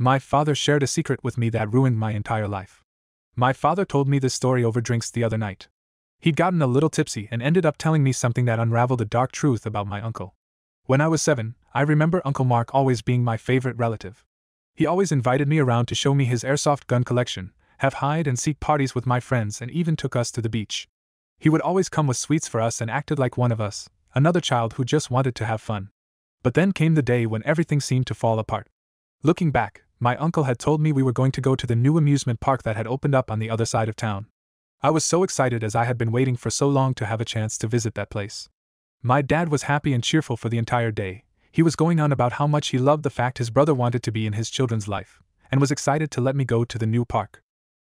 My father shared a secret with me that ruined my entire life. My father told me this story over drinks the other night. He'd gotten a little tipsy and ended up telling me something that unraveled a dark truth about my uncle. When I was 7, I remember Uncle Mark always being my favorite relative. He always invited me around to show me his airsoft gun collection, have hide and seek parties with my friends, and even took us to the beach. He would always come with sweets for us and acted like one of us, another child who just wanted to have fun. But then came the day when everything seemed to fall apart. Looking back, my uncle had told me we were going to go to the new amusement park that had opened up on the other side of town. I was so excited as I had been waiting for so long to have a chance to visit that place. My dad was happy and cheerful for the entire day. He was going on about how much he loved the fact his brother wanted to be in his children's life, and was excited to let me go to the new park.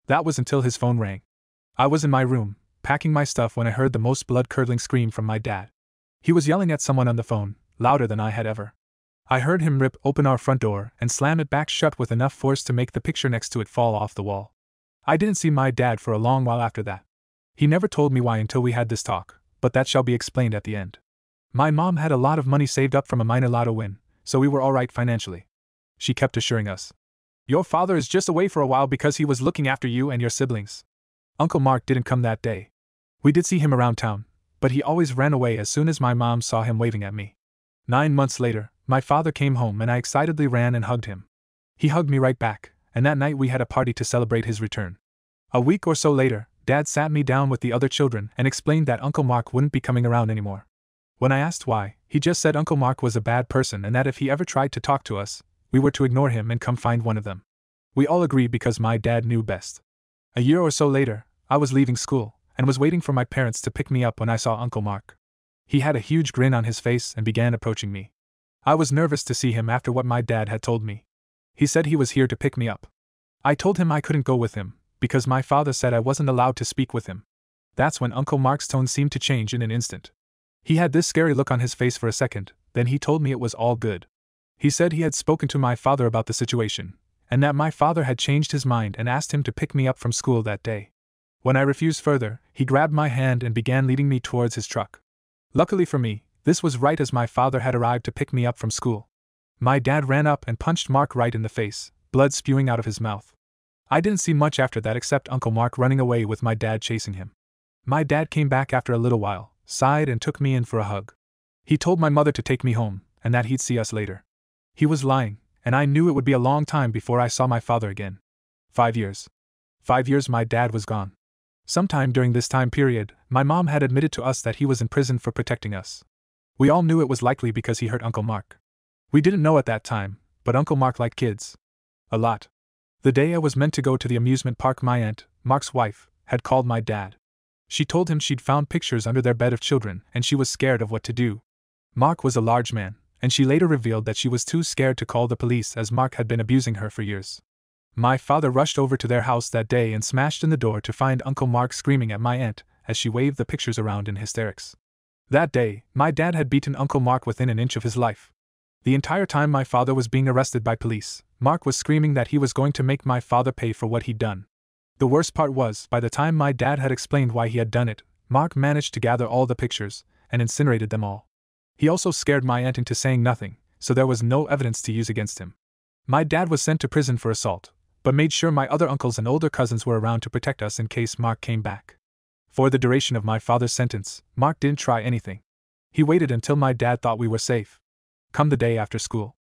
That was until his phone rang. I was in my room, packing my stuff, when I heard the most blood-curdling scream from my dad. He was yelling at someone on the phone, louder than I had ever. I heard him rip open our front door and slam it back shut with enough force to make the picture next to it fall off the wall. I didn't see my dad for a long while after that. He never told me why until we had this talk, but that shall be explained at the end. My mom had a lot of money saved up from a minor lotto win, so we were all right financially. She kept assuring us, "Your father is just away for a while because he was looking after you and your siblings." Uncle Mark didn't come that day. We did see him around town, but he always ran away as soon as my mom saw him waving at me. 9 months later, my father came home and I excitedly ran and hugged him. He hugged me right back, and that night we had a party to celebrate his return. A week or so later, Dad sat me down with the other children and explained that Uncle Mark wouldn't be coming around anymore. When I asked why, he just said Uncle Mark was a bad person and that if he ever tried to talk to us, we were to ignore him and come find one of them. We all agreed because my dad knew best. A year or so later, I was leaving school and was waiting for my parents to pick me up when I saw Uncle Mark. He had a huge grin on his face and began approaching me. I was nervous to see him after what my dad had told me. He said he was here to pick me up. I told him I couldn't go with him, because my father said I wasn't allowed to speak with him. That's when Uncle Mark's tone seemed to change in an instant. He had this scary look on his face for a second, then he told me it was all good. He said he had spoken to my father about the situation, and that my father had changed his mind and asked him to pick me up from school that day. When I refused further, he grabbed my hand and began leading me towards his truck. Luckily for me, this was right as my father had arrived to pick me up from school. My dad ran up and punched Mark right in the face, blood spewing out of his mouth. I didn't see much after that except Uncle Mark running away with my dad chasing him. My dad came back after a little while, sighed and took me in for a hug. He told my mother to take me home, and that he'd see us later. He was lying, and I knew it would be a long time before I saw my father again. 5 years. 5 years my dad was gone. Sometime during this time period, my mom had admitted to us that he was in prison for protecting us. We all knew it was likely because he hurt Uncle Mark. We didn't know at that time, but Uncle Mark liked kids. A lot. The day I was meant to go to the amusement park, my aunt, Mark's wife, had called my dad. She told him she'd found pictures under their bed of children and she was scared of what to do. Mark was a large man, and she later revealed that she was too scared to call the police as Mark had been abusing her for years. My father rushed over to their house that day and smashed in the door to find Uncle Mark screaming at my aunt as she waved the pictures around in hysterics. That day, my dad had beaten Uncle Mark within an inch of his life. The entire time my father was being arrested by police, Mark was screaming that he was going to make my father pay for what he'd done. The worst part was, by the time my dad had explained why he had done it, Mark managed to gather all the pictures and incinerated them all. He also scared my aunt into saying nothing, so there was no evidence to use against him. My dad was sent to prison for assault, but made sure my other uncles and older cousins were around to protect us in case Mark came back. For the duration of my father's sentence, Mark didn't try anything. He waited until my dad thought we were safe. Come the day after school.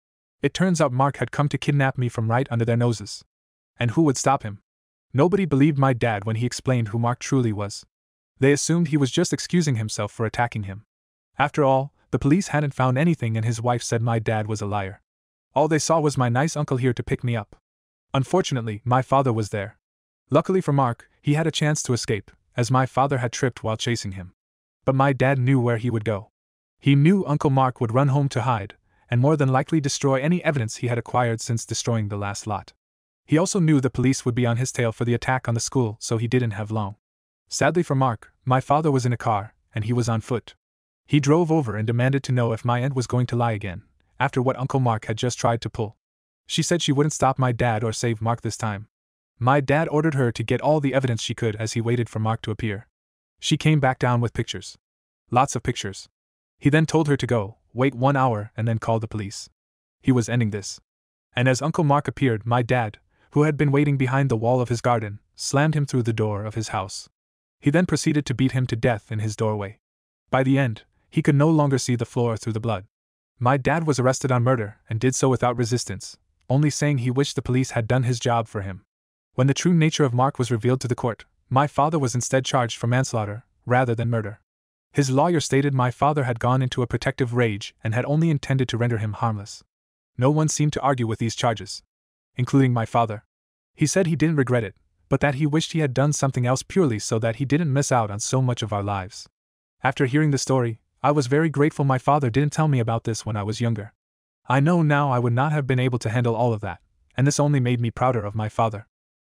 It turns out Mark had come to kidnap me from right under their noses. And who would stop him? Nobody believed my dad when he explained who Mark truly was. They assumed he was just excusing himself for attacking him. After all, the police hadn't found anything and his wife said my dad was a liar. All they saw was my nice uncle here to pick me up. Unfortunately, my father was there. Luckily for Mark, he had a chance to escape, as my father had tripped while chasing him. But my dad knew where he would go. He knew Uncle Mark would run home to hide, and more than likely destroy any evidence he had acquired since destroying the last lot. He also knew the police would be on his tail for the attack on the school, so he didn't have long. Sadly for Mark, my father was in a car, and he was on foot. He drove over and demanded to know if my aunt was going to lie again, after what Uncle Mark had just tried to pull. She said she wouldn't stop my dad or save Mark this time. My dad ordered her to get all the evidence she could as he waited for Mark to appear. She came back down with pictures. Lots of pictures. He then told her to go, wait 1 hour, and then call the police. He was ending this. And as Uncle Mark appeared, my dad, who had been waiting behind the wall of his garden, slammed him through the door of his house. He then proceeded to beat him to death in his doorway. By the end, he could no longer see the floor through the blood. My dad was arrested on murder and did so without resistance, only saying he wished the police had done his job for him. When the true nature of Mark was revealed to the court, my father was instead charged for manslaughter, rather than murder. His lawyer stated my father had gone into a protective rage and had only intended to render him harmless. No one seemed to argue with these charges, including my father. He said he didn't regret it, but that he wished he had done something else purely so that he didn't miss out on so much of our lives. After hearing the story, I was very grateful my father didn't tell me about this when I was younger. I know now I would not have been able to handle all of that, and this only made me prouder of my father.